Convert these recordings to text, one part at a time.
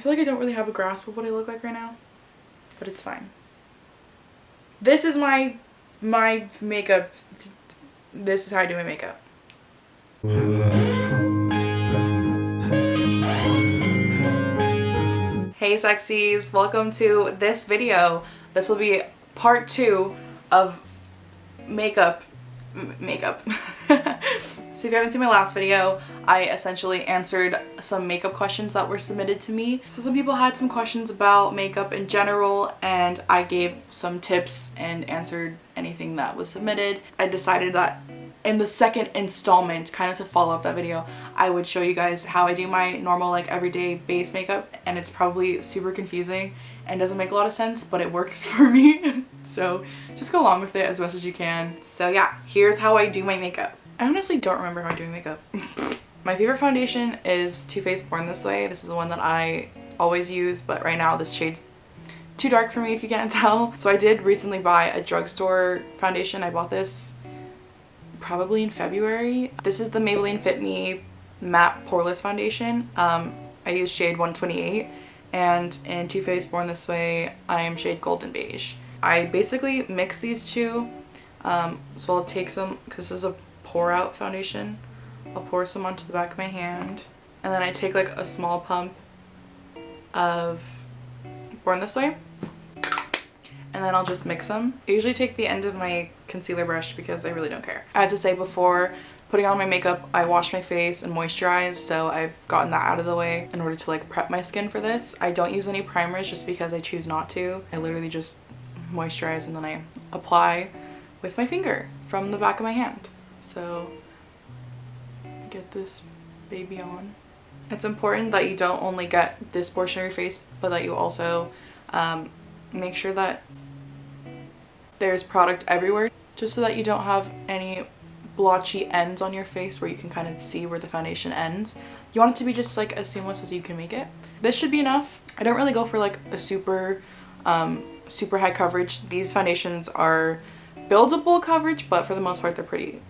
I feel like I don't really have a grasp of what I look like right now, but it's fine. This is my makeup. This is how I do my makeup. Hey sexies, welcome to this video. This will be part 2 of makeup. So if you haven't seen my last video, I essentially answered some makeup questions that were submitted to me. So some people had some questions about makeup in general, and I gave some tips and answered anything that was submitted. I decided that in the second installment, kind of to follow up that video, I would show you guys how I do my normal, like, everyday base makeup, and it's probably super confusing and doesn't make a lot of sense, but it works for me. So just go along with it as best as you can. So yeah, here's how I do my makeup. I honestly don't remember how I'm doing makeup. My favorite foundation is Too Faced Born This Way. This is the one that I always use, but right now this shade's too dark for me if you can't tell. So I did recently buy a drugstore foundation. I bought this probably in February. This is the Maybelline Fit Me Matte Poreless Foundation. I use shade 128, and in Too Faced Born This Way I am shade Golden Beige. I basically mix these two, so I'll take some, because this is a pour out foundation, I'll pour some onto the back of my hand, and then I take like a small pump of Born This Way, and then I'll just mix them. I usually take the end of my concealer brush because I really don't care. I had to say, before putting on my makeup, I wash my face and moisturize, so I've gotten that out of the way in order to like prep my skin for this. I don't use any primers just because I choose not to. I literally just moisturize and then I apply with my finger from the back of my hand. So get this baby on. It's important that you don't only get this portion of your face, but that you also make sure that there's product everywhere, just so that you don't have any blotchy ends on your face where you can kind of see where the foundation ends. You want it to be just like as seamless as you can make it. This should be enough. I don't really go for like a super high coverage. These foundations are buildable coverage, but for the most part they're pretty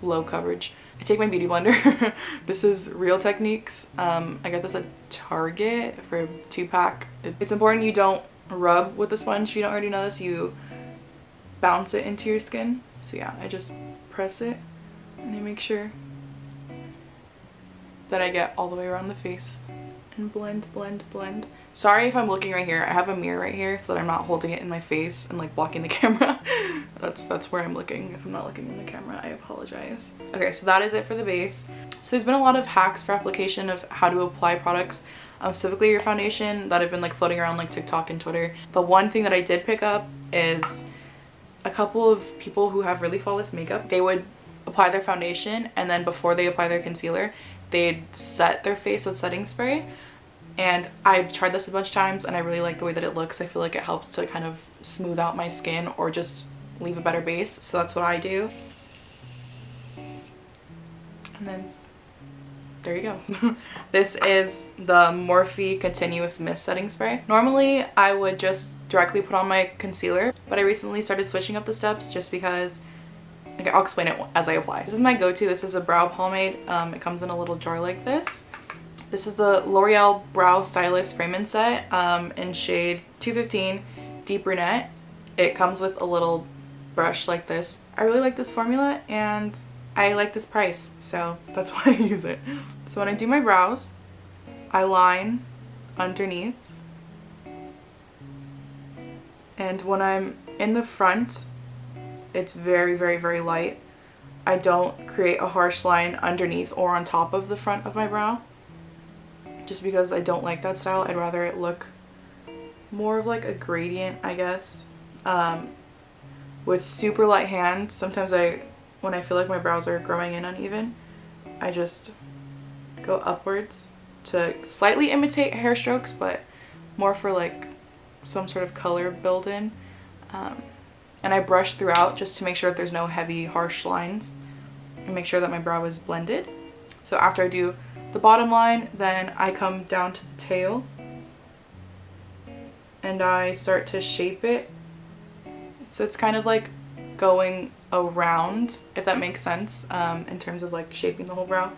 low coverage. I take my beauty blender. This is Real Techniques. I got this at Target for a 2-pack. It's important you don't rub with the sponge. If you don't already know this, you bounce it into your skin. So yeah, I just press it and I make sure that I get all the way around the face and blend, blend, blend. Sorry if I'm looking right here. I have a mirror right here so that I'm not holding it in my face and like blocking the camera. That's where I'm looking. If I'm not looking in the camera, I apologize. Okay, so that is it for the base. So there's been a lot of hacks for application of how to apply products, specifically your foundation, that have been like floating around like TikTok and Twitter. The one thing that I did pick up is a couple of people who have really flawless makeup. They would apply their foundation, and then before they apply their concealer, they'd set their face with setting spray. And I've tried this a bunch of times and I really like the way that it looks. I feel like it helps to kind of smooth out my skin or just leave a better base. So that's what I do. And then there you go. This is the Morphe Continuous Mist Setting Spray. Normally I would just directly put on my concealer, but I recently started switching up the steps just because, okay, I'll explain it as I apply. This is my go-to. This is a brow pomade. It comes in a little jar like this. This is the L'Oreal Brow Stylist Frame and Set in shade 215 Deep Brunette. It comes with a little brush like this. I really like this formula and I like this price, so that's why I use it. So when I do my brows, I line underneath, and when I'm in the front, it's very, very, very light. I don't create a harsh line underneath or on top of the front of my brow, just because I don't like that style. I'd rather it look more of like a gradient, I guess. With super light hand, sometimes when I feel like my brows are growing in uneven, I just go upwards to slightly imitate hair strokes, but more for like some sort of color build in. And I brush throughout just to make sure that there's no heavy harsh lines and make sure that my brow is blended. So after I do the bottom line, then I come down to the tail and I start to shape it. So it's kind of like going around, if that makes sense, in terms of like shaping the whole brow.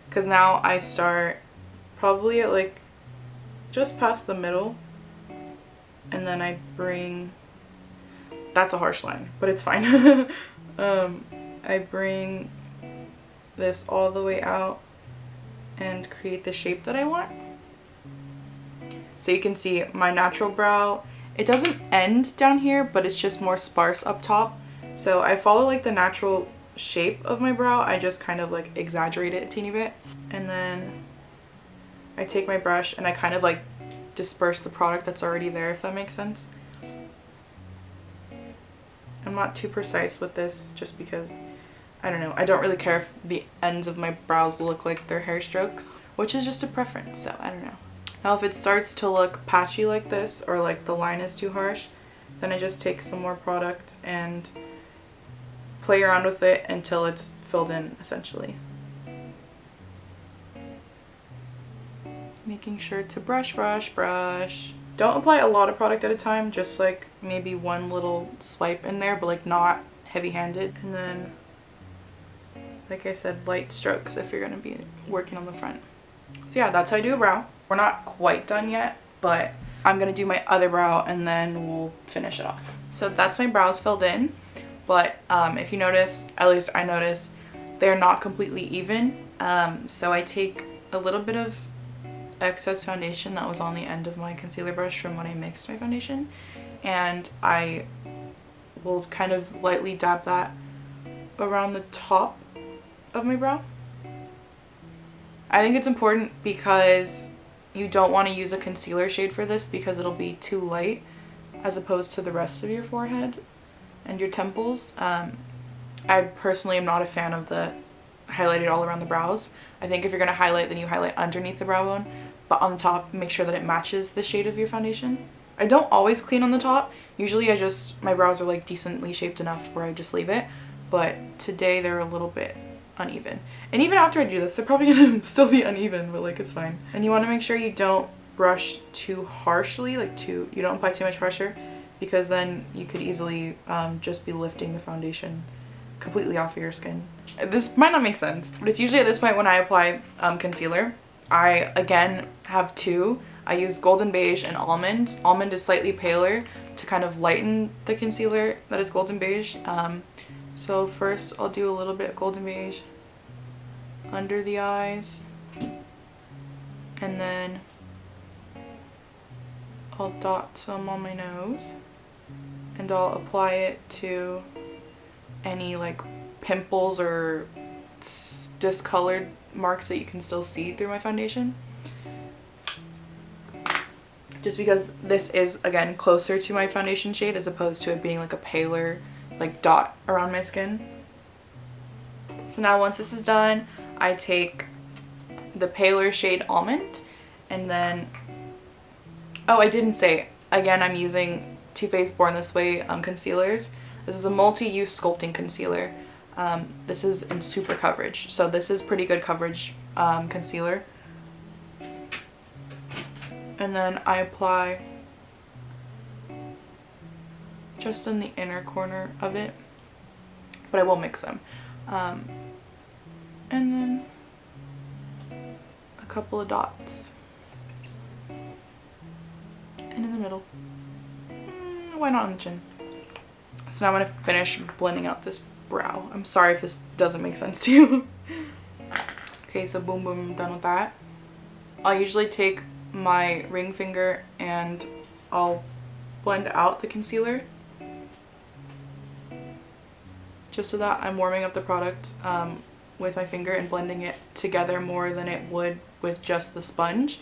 Because now I start probably at like just past the middle, and then I bring, that's a harsh line, but it's fine. I bring this all the way out and create the shape that I want. So you can see my natural brow, it doesn't end down here, but it's just more sparse up top. So I follow like the natural shape of my brow, I just kind of like exaggerate it a teeny bit. And then I take my brush and I kind of like disperse the product that's already there, if that makes sense. I'm not too precise with this just because, I don't know, I don't really care if the ends of my brows look like they're hair strokes, which is just a preference, so I don't know. Now if it starts to look patchy like this, or like the line is too harsh, then I just take some more product and play around with it until it's filled in, essentially. Making sure to brush, brush, brush. Don't apply a lot of product at a time, just like maybe one little swipe in there, but like not heavy-handed. And then, like I said, light strokes if you're gonna be working on the front. So yeah, that's how I do a brow. We're not quite done yet, but I'm gonna do my other brow and then we'll finish it off. So that's my brows filled in, but if you notice, at least I notice, they're not completely even. So I take a little bit of excess foundation that was on the end of my concealer brush from when I mixed my foundation, and I will kind of lightly dab that around the top of my brow. I think it's important because you don't want to use a concealer shade for this because it'll be too light as opposed to the rest of your forehead and your temples. I personally am not a fan of the highlighted all around the brows. I think if you're going to highlight, then you highlight underneath the brow bone, but on the top make sure that it matches the shade of your foundation. I don't always clean on the top. Usually my brows are like decently shaped enough where I just leave it, but today they're a little bit uneven. And even after I do this, they're probably gonna still be uneven, but like it's fine. And you want to make sure you don't brush too harshly, like you don't apply too much pressure, because then you could easily just be lifting the foundation completely off of your skin. This might not make sense, but it's usually at this point when I apply concealer. I again have two. I use golden beige and almond. Almond is slightly paler to kind of lighten the concealer that is golden beige. So first I'll do a little bit of golden beige under the eyes, and then I'll dot some on my nose, and I'll apply it to any like pimples or discolored marks that you can still see through my foundation. Just because this is, again, closer to my foundation shade as opposed to it being like a paler like dot around my skin. So now once this is done, I take the paler shade Almond, and then, oh, I didn't say, again, I'm using Too Faced Born This Way concealers. This is a multi-use sculpting concealer. This is in super coverage, so this is pretty good coverage concealer. And then I apply just in the inner corner of it, but I will mix them. And then a couple of dots. And in the middle. Why not on the chin? So now I'm going to finish blending out this brow. I'm sorry if this doesn't make sense to you. Okay, so boom boom, I'm done with that. I'll usually take my ring finger and I'll blend out the concealer just so that I'm warming up the product with my finger and blending it together more than it would with just the sponge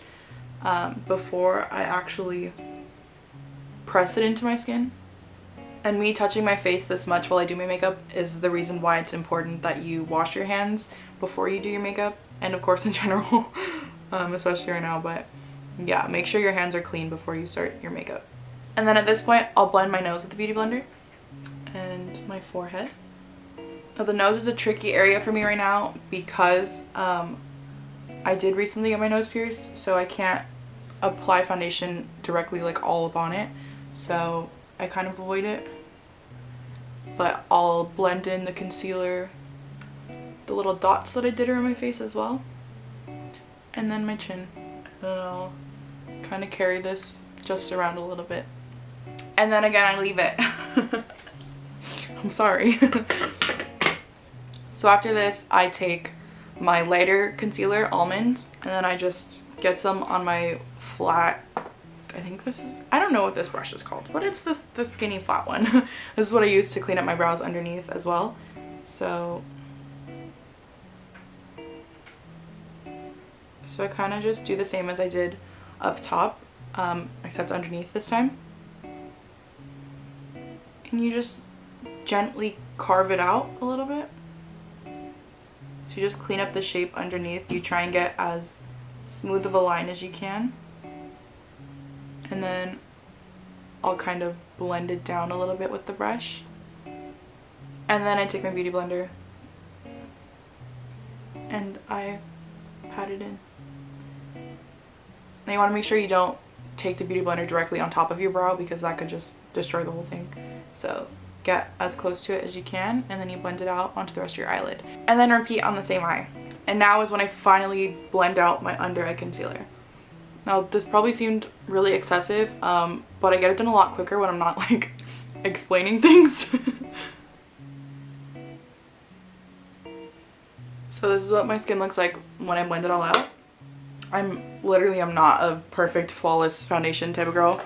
before I actually press it into my skin. And me touching my face this much while I do my makeup is the reason why it's important that you wash your hands before you do your makeup, and of course in general, especially right now, but yeah, make sure your hands are clean before you start your makeup. And then at this point, I'll blend my nose with the Beauty Blender and my forehead. Now the nose is a tricky area for me right now because I did recently get my nose pierced, so I can't apply foundation directly like all up on it, so I kind of avoid it. But I'll blend in the concealer, the little dots that I did around my face as well, and then my chin. And I'll kind of carry this just around a little bit. And then again, I leave it. I'm sorry. So after this, I take my lighter concealer, Almond, and then I just get some on my flat, I think this is, I don't know what this brush is called, but it's the skinny flat one. This is what I use to clean up my brows underneath as well. So I kind of just do the same as I did up top, except underneath this time. And you just gently carve it out a little bit. So you just clean up the shape underneath. You try and get as smooth of a line as you can. And then I'll kind of blend it down a little bit with the brush. And then I take my beauty blender and I pat it in. Now you want to make sure you don't take the beauty blender directly on top of your brow because that could just destroy the whole thing. So get as close to it as you can and then you blend it out onto the rest of your eyelid. And then repeat on the same eye. And now is when I finally blend out my under eye concealer. Now this probably seemed really excessive, but I get it done a lot quicker when I'm not like explaining things. So this is what my skin looks like when I blend it all out. I'm not a perfect flawless foundation type of girl.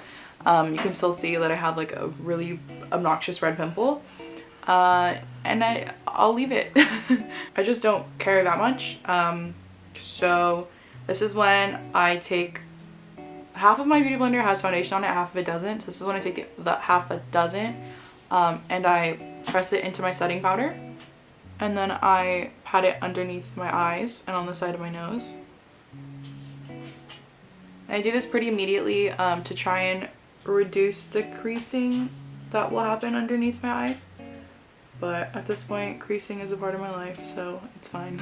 You can still see that I have like a really obnoxious red pimple. And I'll leave it. I just don't care that much. So this is when I take half of my beauty blender has foundation on it, half of it doesn't. So this is when I take the half that doesn't, and I press it into my setting powder. And then I pat it underneath my eyes and on the side of my nose. And I do this pretty immediately to try and reduce the creasing that will happen underneath my eyes. But at this point, creasing is a part of my life, so it's fine.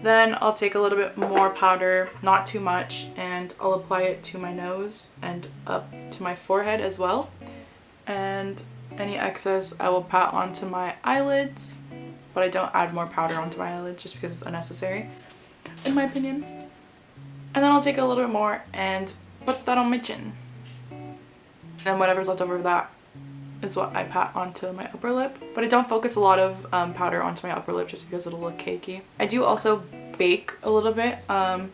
Then I'll take a little bit more powder, not too much, and I'll apply it to my nose and up to my forehead as well. And any excess I will pat onto my eyelids, but I don't add more powder onto my eyelids just because it's unnecessary, in my opinion. And then I'll take a little bit more and put that on my chin. And whatever's left over of that is what I pat onto my upper lip. But I don't focus a lot of powder onto my upper lip just because it'll look cakey. I do also bake a little bit. I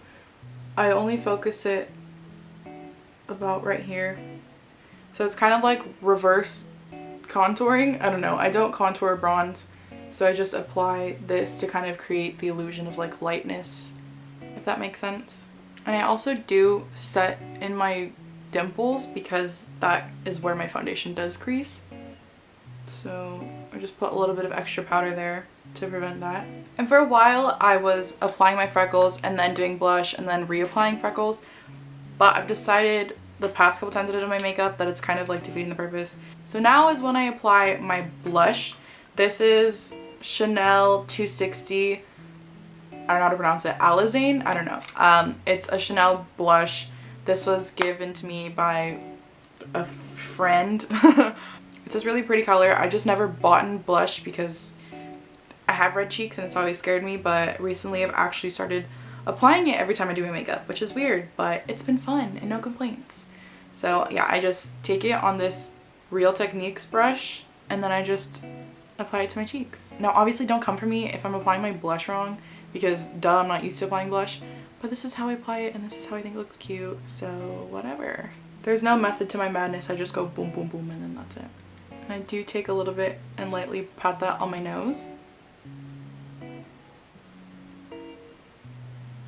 only focus it about right here. So it's kind of like reverse contouring. I don't know. I don't contour bronze. So I just apply this to kind of create the illusion of like lightness, if that makes sense. And I also do set in my dimples because that is where my foundation does crease. So I just put a little bit of extra powder there to prevent that. And for a while I was applying my freckles and then doing blush and then reapplying freckles. But I've decided the past couple times that I did my makeup that it's kind of like defeating the purpose. So now is when I apply my blush. This is Chanel 260, I don't know how to pronounce it, Alezane? I don't know. It's a Chanel blush. This was given to me by a friend. It's this really pretty color. I just never bought blush because I have red cheeks and it's always scared me, but recently I've actually started applying it every time I do my makeup, which is weird, but it's been fun and no complaints. So yeah, I just take it on this Real Techniques brush and then I just apply it to my cheeks. Now obviously don't come for me if I'm applying my blush wrong because duh, I'm not used to applying blush, but this is how I apply it and this is how I think it looks cute, so whatever. There's no method to my madness, I just go boom boom boom and then that's it. And I do take a little bit and lightly pat that on my nose.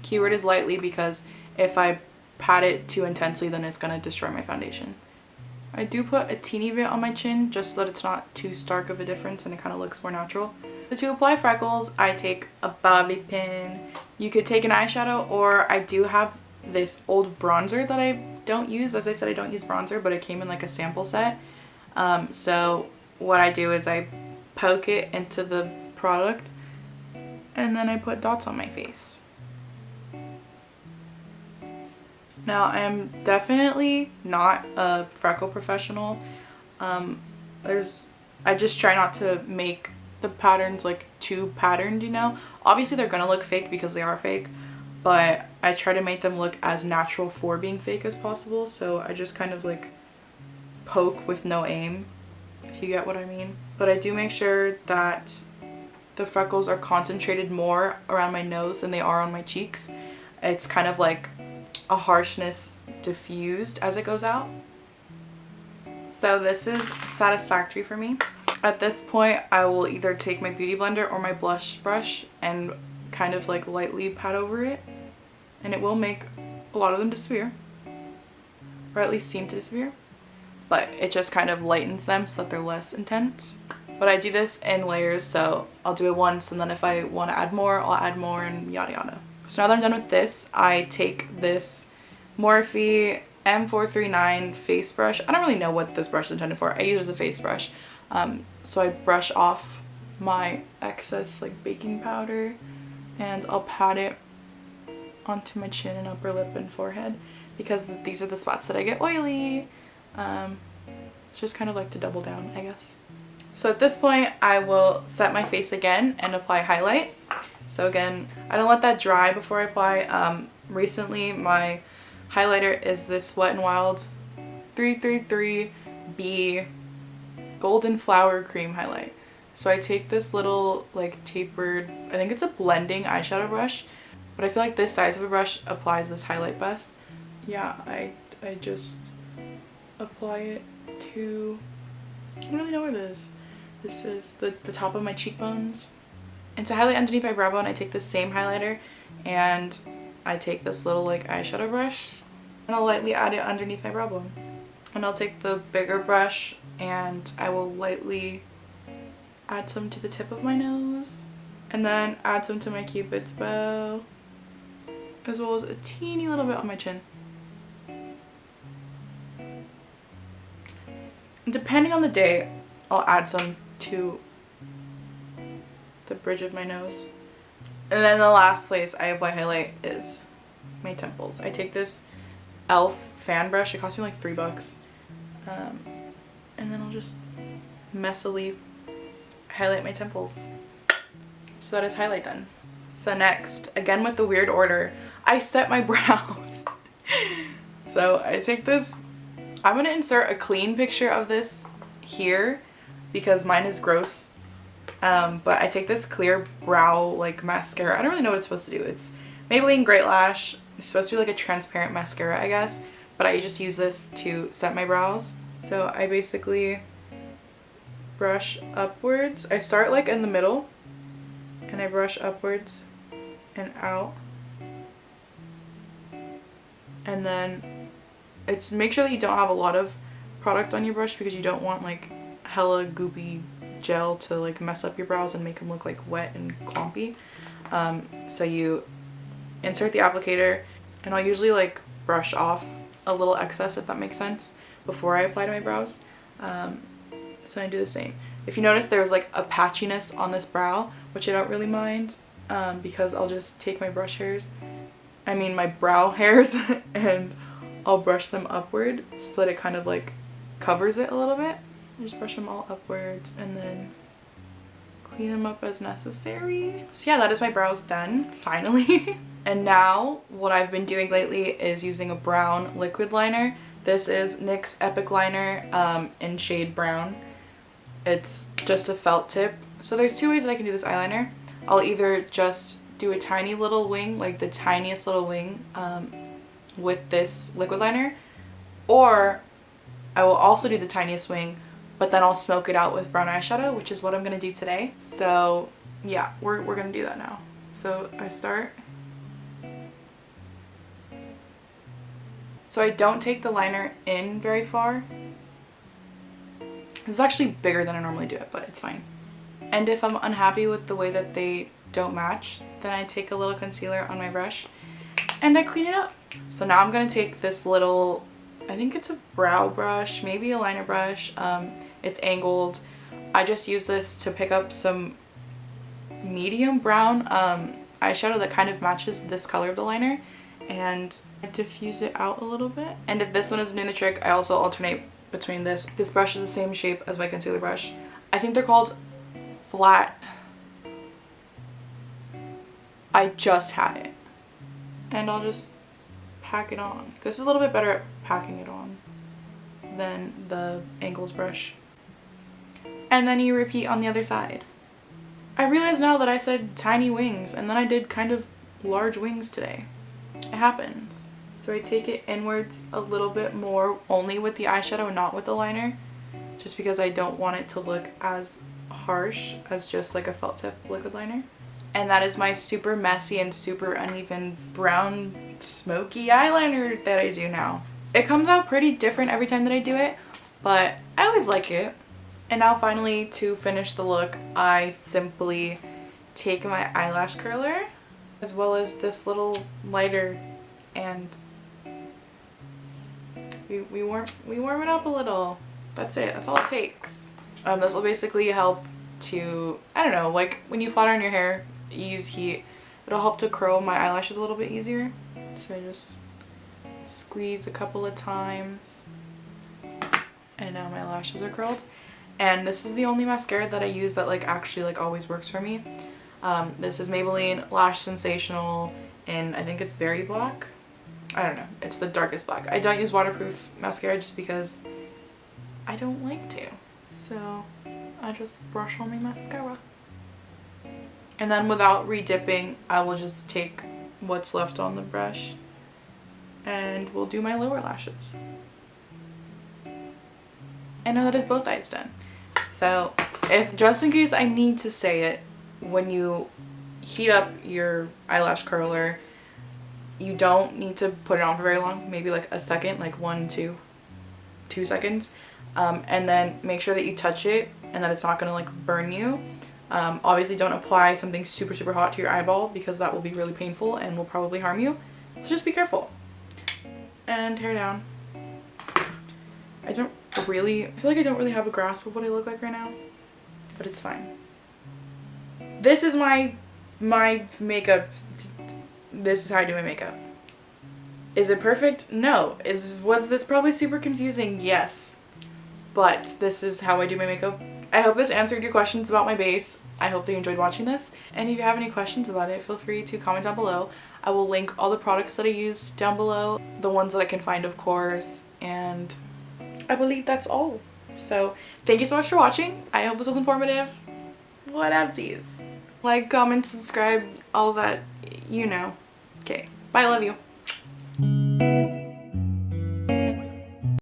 Keyword is lightly because if I pat it too intensely then it's gonna destroy my foundation. I do put a teeny bit on my chin just so that it's not too stark of a difference and it kind of looks more natural. So to apply freckles, I take a bobby pin. You could take an eyeshadow, or I do have this old bronzer that I don't use. As I said, I don't use bronzer, but it came in like a sample set. So what I do is I poke it into the product and then I put dots on my face. Now I am definitely not a freckle professional. I just try not to make the patterns like too patterned, you know. Obviously they're gonna look fake because they are fake, but I try to make them look as natural for being fake as possible. So I just kind of like poke with no aim, if you get what I mean. But I do make sure that the freckles are concentrated more around my nose than they are on my cheeks. It's kind of like a harshness diffused as it goes out. So this is satisfactory for me. At this point, I will either take my beauty blender or my blush brush and kind of like lightly pat over it, and it will make a lot of them disappear, or at least seem to disappear, but it just kind of lightens them so that they're less intense. But I do this in layers, so I'll do it once, and then if I want to add more, I'll add more, and yada yada. So now that I'm done with this, I take this Morphe M439 face brush. I don't really know what this brush is intended for. I use it as a face brush. So I brush off my excess like baking powder, and I'll pat it onto my chin and upper lip and forehead because these are the spots that I get oily. It's just kind of like to double down, I guess. So at this point, I will set my face again and apply highlight. So again, I don't let that dry before I apply. Recently, my highlighter is this Wet n Wild 333B Golden Flower Cream highlight. So I take this little like tapered, I think it's a blending eyeshadow brush, but I feel like this size of a brush applies this highlight best. Yeah, I just apply it to, I don't really know where it is. This is the top of my cheekbones. And to highlight underneath my brow bone, I take the same highlighter and I take this little like eyeshadow brush and I'll lightly add it underneath my brow bone. And I'll take the bigger brush and I will lightly add some to the tip of my nose, and then add some to my cupid's bow, as well as a teeny little bit on my chin. And depending on the day, I'll add some to the bridge of my nose. And then the last place I apply highlight is my temples. I take this e.l.f. fan brush. It cost me like $3. And then I'll just messily highlight my temples. So that is highlight done. So next, again with the weird order, I set my brows. So I take this, I'm gonna insert a clean picture of this here because mine is gross. But I take this clear brow like mascara. I don't really know what it's supposed to do. It's Maybelline Great Lash. It's supposed to be like a transparent mascara, I guess. But I just use this to set my brows. So I basically brush upwards. I start like in the middle and I brush upwards and out. And then it's make sure that you don't have a lot of product on your brush because you don't want like hella goopy gel to like mess up your brows and make them look like wet and clumpy. So you insert the applicator, and I'll usually like brush off a little excess, if that makes sense, before I apply to my brows. So I do the same. If you notice there was like a patchiness on this brow, which I don't really mind, because I'll just take my my brow hairs and I'll brush them upward so that it kind of like covers it a little bit. I just brush them all upwards and then clean them up as necessary. So yeah, that is my brows done, finally. And now what I've been doing lately is using a brown liquid liner. This is NYX Epic Liner in shade brown. It's just a felt tip. So there's two ways that I can do this eyeliner. I'll either just do a tiny little wing, like the tiniest little wing with this liquid liner, or I will also do the tiniest wing, but then I'll smoke it out with brown eyeshadow, which is what I'm going to do today. So yeah, we're going to do that now. So I start. So I don't take the liner in very far. This is actually bigger than I normally do it, but it's fine. And if I'm unhappy with the way that they don't match, then I take a little concealer on my brush and I clean it up. So now I'm going to take this little, I think it's a brow brush, maybe a liner brush. It's angled. I just use this to pick up some medium brown eyeshadow that kind of matches this color of the liner, and I diffuse it out a little bit. And if this one isn't doing the trick, I also alternate between this. This brush is the same shape as my concealer brush. I think they're called flat. I just had it. and I'll just pack it on. This is a little bit better at packing it on than the angles brush. And then you repeat on the other side. I realize now that I said tiny wings and then I did kind of large wings today. It happens. So I take it inwards a little bit more, only with the eyeshadow, not with the liner, just because I don't want it to look as harsh as just like a felt tip liquid liner. And that is my super messy and super uneven brown smoky eyeliner that I do now. It comes out pretty different every time that I do it, but I always like it. And now finally, to finish the look, I simply take my eyelash curler as well as this little lighter, and we warm it up a little. That's it. That's all it takes. This will basically help to, I don't know, like when you flat iron your hair, you use heat. It'll help to curl my eyelashes a little bit easier. So I just squeeze a couple of times, and now my lashes are curled. And this is the only mascara that I use that like actually like always works for me. This is Maybelline Lash Sensational, and I think it's very black. I don't know. It's the darkest black. I don't use waterproof mascara just because I don't like to. So I just brush on my mascara. And then without re-dipping, I will just take what's left on the brush and we'll do my lower lashes. And now that is both eyes done. So if, just in case I need to say it, when you heat up your eyelash curler, you don't need to put it on for very long, maybe like a second, like 2 seconds. And then make sure that you touch it and that it's not gonna like burn you. Obviously don't apply something super, super hot to your eyeball because that will be really painful and will probably harm you. So just be careful. And hair down. I feel like I don't really have a grasp of what I look like right now, but it's fine. This is my makeup. This is how I do my makeup. Is it perfect? No. Was this probably super confusing? Yes. But this is how I do my makeup. I hope this answered your questions about my base. I hope that you enjoyed watching this. And if you have any questions about it, feel free to comment down below. I will link all the products that I used down below. The ones that I can find, of course. And I believe that's all. So thank you so much for watching. I hope this was informative. Whatevsies. Like, comment, subscribe, all that, you know. Okay. Bye, I love you.